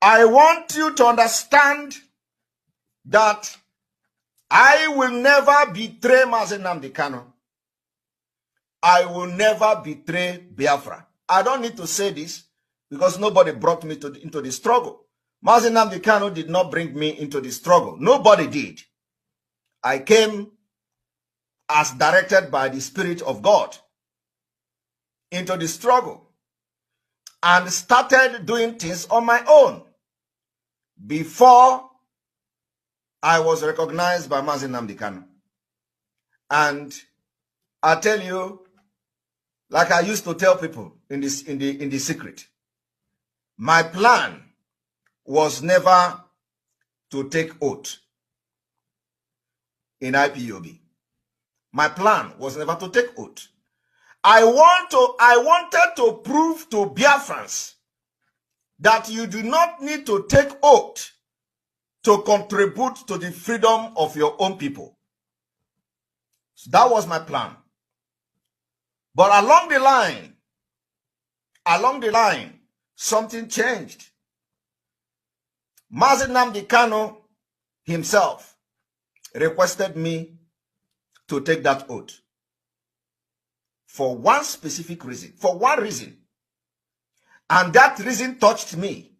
I want you to understand that I will never betray nnamdikanu. I will never betray Biafra. I don't need to say this because nobody brought me into the struggle. nnamdikanu did not bring me into the struggle. Nobody did. I came as directed by the Spirit of God into the struggle and started doing things on my own before I was recognized by nnamdikanu. And I tell you, like I used to tell people in the secret, my plan was never to take oath in IPOB. My plan was never to take oath. I wanted to prove to Biafrans that you do not need to take oath to contribute to the freedom of your own people. So that was my plan. But along the line, something changed. nnamdikanu himself requested me to take that oath for one specific reason, for one reason. And that reason touched me.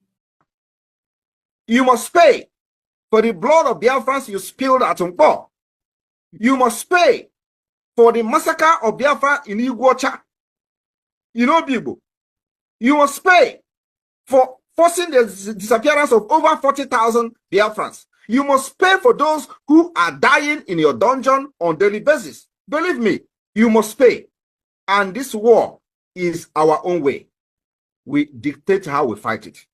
You must pay for the blood of Biafrans you spilled at Umpo. You must pay for the massacre of Biafra in Iguacha. You know, Bibo. You must pay for forcing the disappearance of over 40,000 Biafrans. You must pay for those who are dying in your dungeon on daily basis. Believe me, you must pay. And this war is our own way. We dictate how we fight it.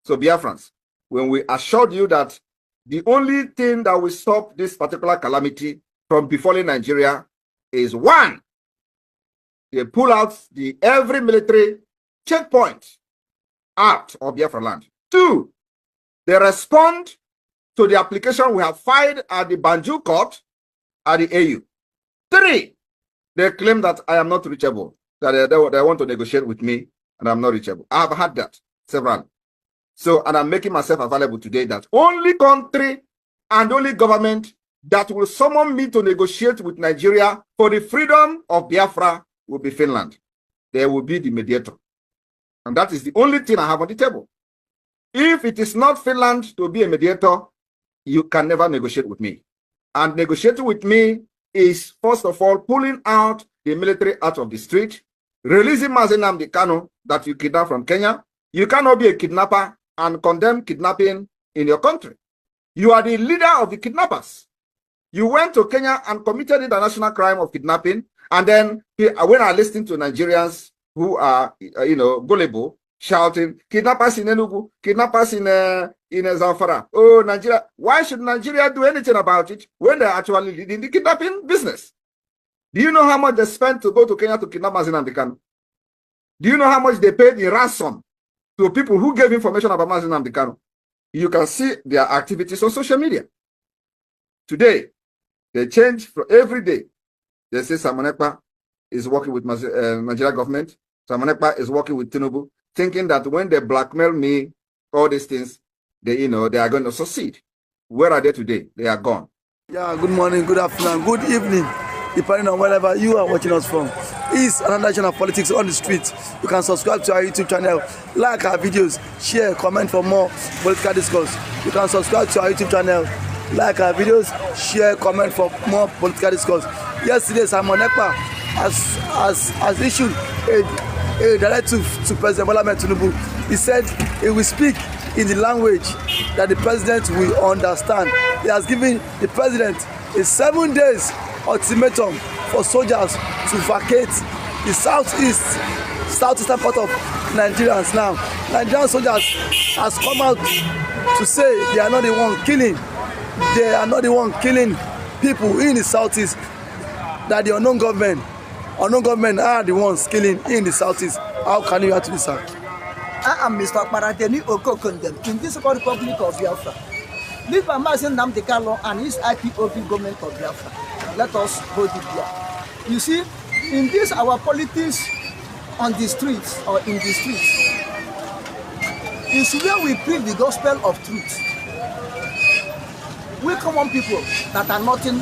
So Biafrans, when we assured you that the only thing that will stop this particular calamity from befalling Nigeria is one, they pull out every military checkpoint out of Biafra land. Two, they respond to the application we have filed at the Banjul court at the AU. Three, they claim that I am not reachable, that they want to negotiate with me and I'm not reachable. I have had that several. So, and I'm making myself available today that only country and only government that will summon me to negotiate with Nigeria for the freedom of Biafra will be Finland. They will be the mediator. And that is the only thing I have on the table. If it is not Finland to be a mediator, you can never negotiate with me. And negotiating with me is, first of all, pulling out the military out of the street, releasing nnamdikanu that you kidnapped from Kenya. You cannot be a kidnapper and condemn kidnapping in your country. You are the leader of the kidnappers. You went to Kenya and committed international crime of kidnapping. And then when I listen to Nigerians who are, gullible, shouting, kidnappers in Enugu, kidnappers in Zamfara. Oh, Nigeria. Why should Nigeria do anything about it when they're actually leading the kidnapping business? Do you know how much they spent to go to Kenya to kidnap nnamdikanu? Do you know how much they paid in ransom to people who gave information about nnamdikanu? You can see their activities on social media. Today, they change for every day. They say Simon Ekpa is working with Nigeria government. Simon Ekpa is working with Tinubu, thinking that when they blackmail me, all these things, they are going to succeed. Where are they today? They are gone. Yeah, good morning, good afternoon, good evening, depending on wherever you are watching us from. It's another channel of politics on the street. You can subscribe to our YouTube channel, like our videos, share, comment for more political discourse. You can subscribe to our YouTube channel, like our videos, share, comment for more political discourse. Yesterday, Simon Ekpa has issued a directive to President Bola Ahmed Tinubu. He said he will speak in the language that the president will understand. He has given the president a 7 days ultimatum for soldiers to vacate the southeastern part of Nigerians now. Nigerian soldiers has come out to say they are not the one killing. They are not the one killing people in the southeast. That the unknown government are the ones killing in the southeast. How can you answer this, sir? I am Mr. Parateni Okokondem in this Republic of Biafra. Leave by nnamdikanu and his IPOB government of Biafra. Let us hold it there. You see, in this our politics on the streets or in the streets, is where we preach the gospel of truth. We common people that are nothing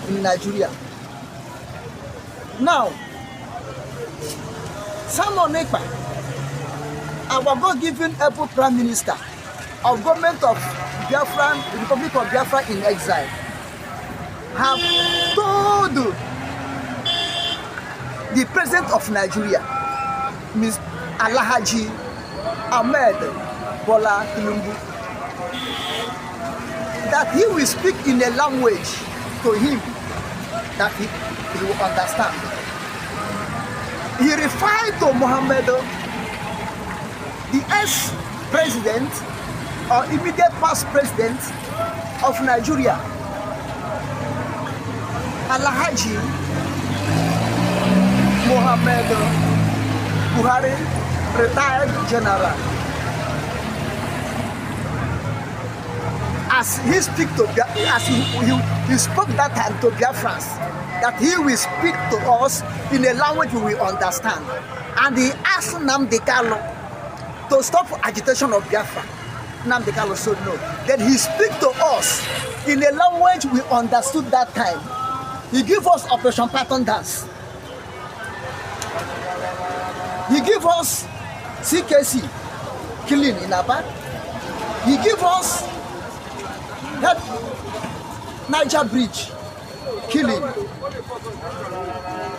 in Nigeria. Now, Simon Ekpa, our God-given able Prime Minister of government of Biafra, the Republic of Biafra in exile, have told the President of Nigeria, Ms. Alhaji Ahmed Bola Tinubu, that he will speak in a language to him that he will understand. He referred to Mohammed, the ex-president or immediate past president of Nigeria, Alhaji Mohammed Buhari, retired general. As he spoke that time to Biafrans, that he will speak to us in a language we will understand. And he asked nnamdikanu to stop agitation of Biafra. Nnamdikanu said no. Then he speak to us in a language we understood that time. He gave us Operation Pattern Dance. He gave us CKC, killing in Aba. He gave us that Niger Bridge, killing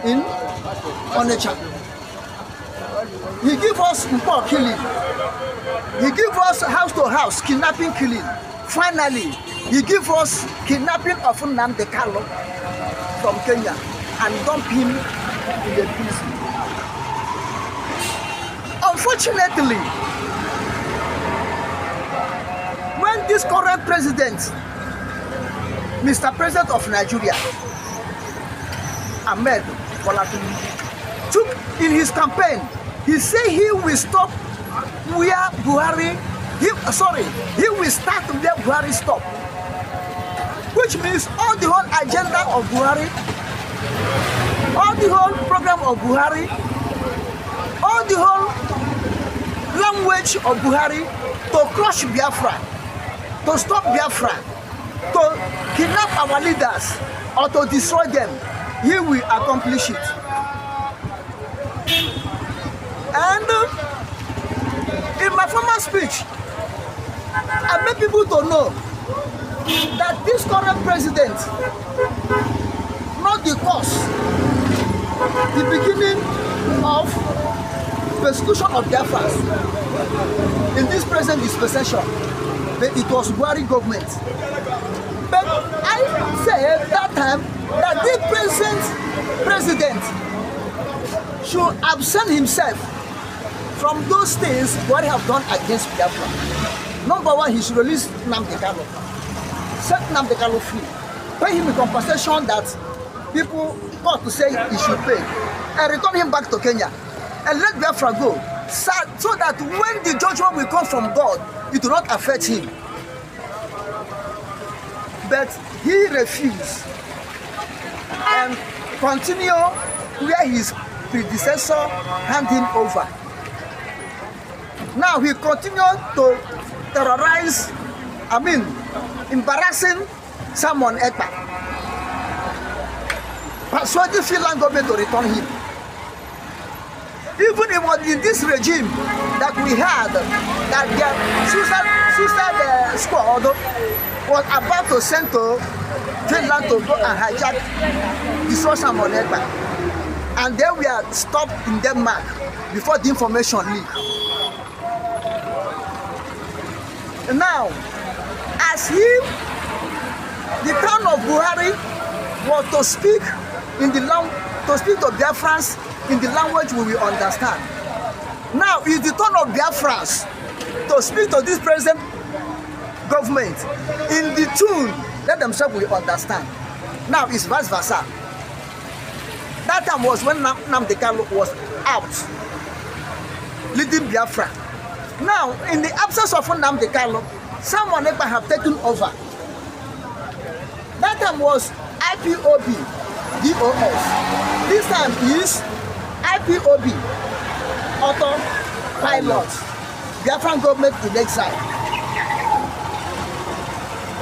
in Onitsha. He gave us Mpo killing. He gave us house to house kidnapping, killing. Finally, he gave us kidnapping of Nnamdikanu from Kenya and dump him in the prison. Unfortunately, when this current president, Mr. President of Nigeria, Ahmed Bola Tinubu, took in his campaign, he said he will stop where Buhari, he will start where Buhari stopped. Which means all the whole agenda of Buhari, all the whole program of Buhari, all the whole language of Buhari to crush Biafra, to stop Biafra, to kidnap our leaders or to destroy them, he will accomplish it. And in my former speech, I made people to know that this current president, not the cause, the beginning of persecution of Biafras in this present dispensation, but it was Buhari government. But I said that time that the present president should absent himself from those things what he have done against Biafra. Number one, he should release Nnamdikanu, set Nnamdikanu free, pay him a compensation that people ought to say he should pay, and return him back to Kenya, and let Biafra go, so that when the judgment will come from God, it will not affect him. But he refused and continue where his predecessor handed him over. Now he continued to terrorize, embarrassing Simon Ekpa, persuading Finland government to return him. Even it was in this regime that we had that their suicide squad was about to send to Finland to go and hijack, destroy Simon Ekpa. And then we are stopped in Denmark before the information leaked. Now, as the town of Buhari was to speak to Biafrans in the language we will understand. Now it's the turn of Biafrans to speak to this present government in the tune that themselves will understand. Now it's vice versa. That time was when Nnamdikanu was out leading Biafra. Now, in the absence of Nnamdikanu, Simon Ekpa have taken over. That time was IPOB, DOS. This time is IPOB, autopilot. Biafran government in exile.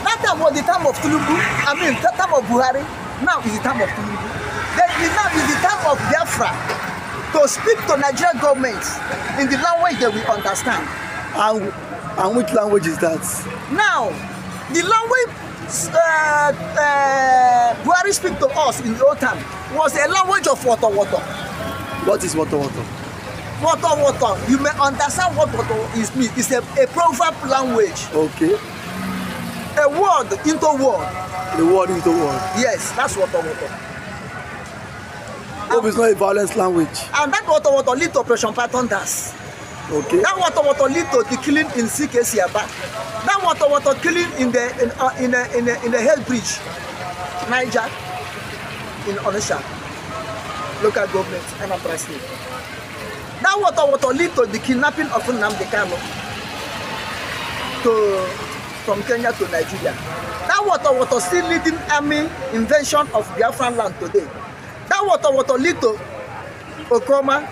That time was the time of Tinubu. I mean, the time of Buhari. Now is the time of Tinubu. Then now is the time of Biafra to speak to Nigerian government in the language that we understand. And which language is that? Now, the language Buhari speak to us in the old time was a language of water. What is water? Water. You may understand what water is mean. It's a proverb language. Okay. A word into word. A word into word. Yes, that's water. Hope is not a violence language. And that water lead to Operation Patton Das. Okay. That water lead to the killing in CKC Abba. That water killing in the Hell Bridge, Niger, in Onisha, local government, and State. That water lead to the kidnapping of nnamdikanu from Kenya to Nigeria. That water still leading army invasion of Biafran land today. That water lead to Okoma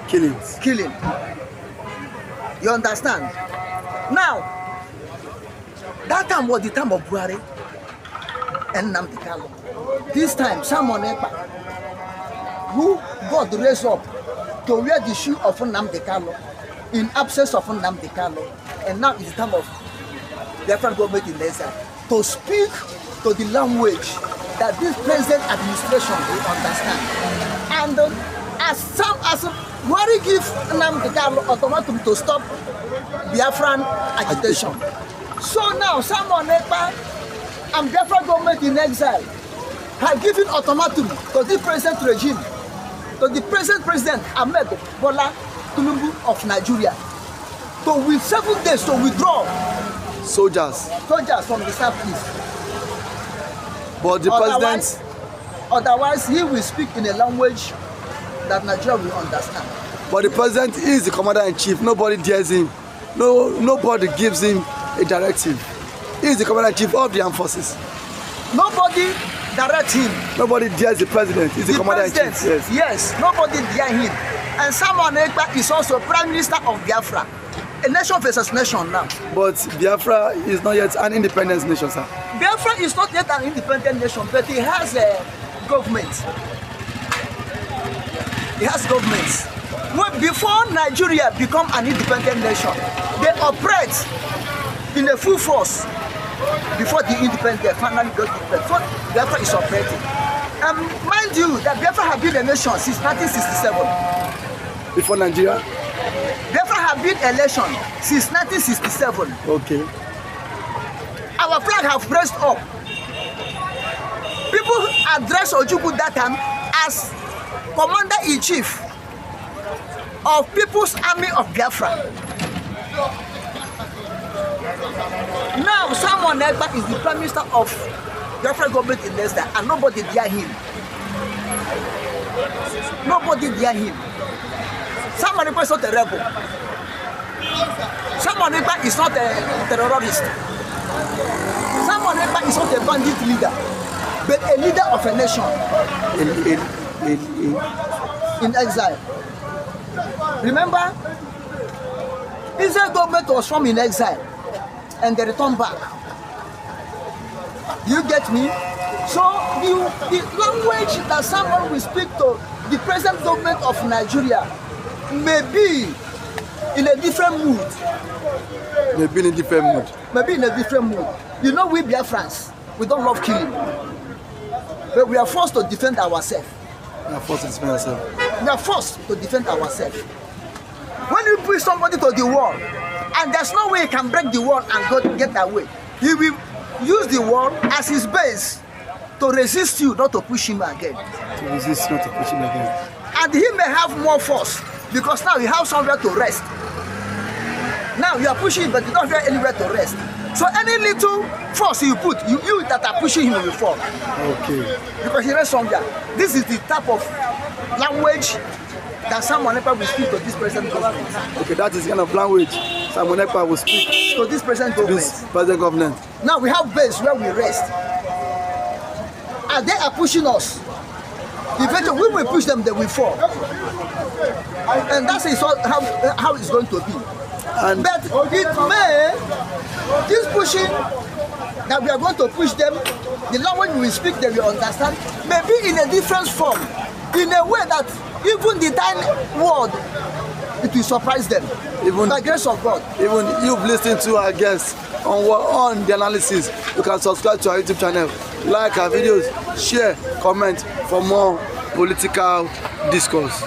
killing. You understand? Now, that time was the time of Buhari and nnamdikanu. This time, someone Ekpa, who God raised up to wear the shoe of nnamdikanu in absence of nnamdikanu, and now it's the time of the Biafran government in exile to speak to the language that this present administration will understand. And as Buhari give nnamdikanu ultimatum to stop Biafran agitation. So now someone Ekpa and Biafran government in exile have given ultimatum to the present regime, to the present president Ahmed Bola Tinubu of Nigeria, to with 7 days to withdraw soldiers from the southeast. But the otherwise he will speak in a language that Nigeria will understand. But the president is the commander-in-chief. Nobody dares him. Nobody gives him a directive. He is the commander-in-chief of the armed forces. Nobody directs him. Nobody dares the president. He's the commander-in-chief. Yes, nobody dares him. And Samuel Ekpa is also Prime Minister of Biafra. A nation versus nation now. But Biafra is not yet an independent nation, sir. Biafra is not yet an independent nation, but it has a government. It has governments. When before Nigeria become an independent nation, they operate in a full force. Before the independence, they finally got independent. So Biafra is operating. Mind you, that Biafra have been a nation since 1967. Before Nigeria? Biafra have been a nation since 1967. Okay. Our flag have raised up. People address Ojukwu that time as Commander-in-Chief of People's Army of Biafra. Now, Samuel Ekpa is the Prime Minister of Biafra government in Leicester, and nobody dare him. Nobody dare him. Samuel Ekpa is not a rebel. Samuel Ekpa is not a terrorist. Samuel Ekpa is not a bandit leader, but a leader of a nation in exile. Remember, Israel government was from in exile and they returned back. Do you get me? So the language that someone will speak to the present government of Nigeria may be in a different mood. Maybe in a different mood. Maybe in a different mood. You know, we Biafrans, we don't love killing, but we are forced to defend ourselves. We are forced to defend ourselves. We are forced to defend ourselves. When you push somebody to the wall, and there's no way he can break the wall and get away, he will use the wall as his base to resist you, not to push him again. To resist, not to push him again. And he may have more force because now you have somewhere to rest. Now you are pushing him, but you don't have anywhere to rest. So any little force you put, you that are pushing him will fall. Okay. Because he rests somewhere. This is the type of language that Samuel Ekpa will speak to this present government. Okay, that is the kind of language Samuel Ekpa will speak to this present government. Now we have base where we rest. And they are pushing us. Eventually, we will push them, they will fall. And that is how it's going to be. And but it may, this pushing that we are going to push them, the language we speak they will understand, maybe in a different form, in a way that even the tiny word, it will surprise them. Even by the grace of God. Even you've listened to our guests on the analysis. You can subscribe to our YouTube channel, like our videos, share, comment for more political discourse.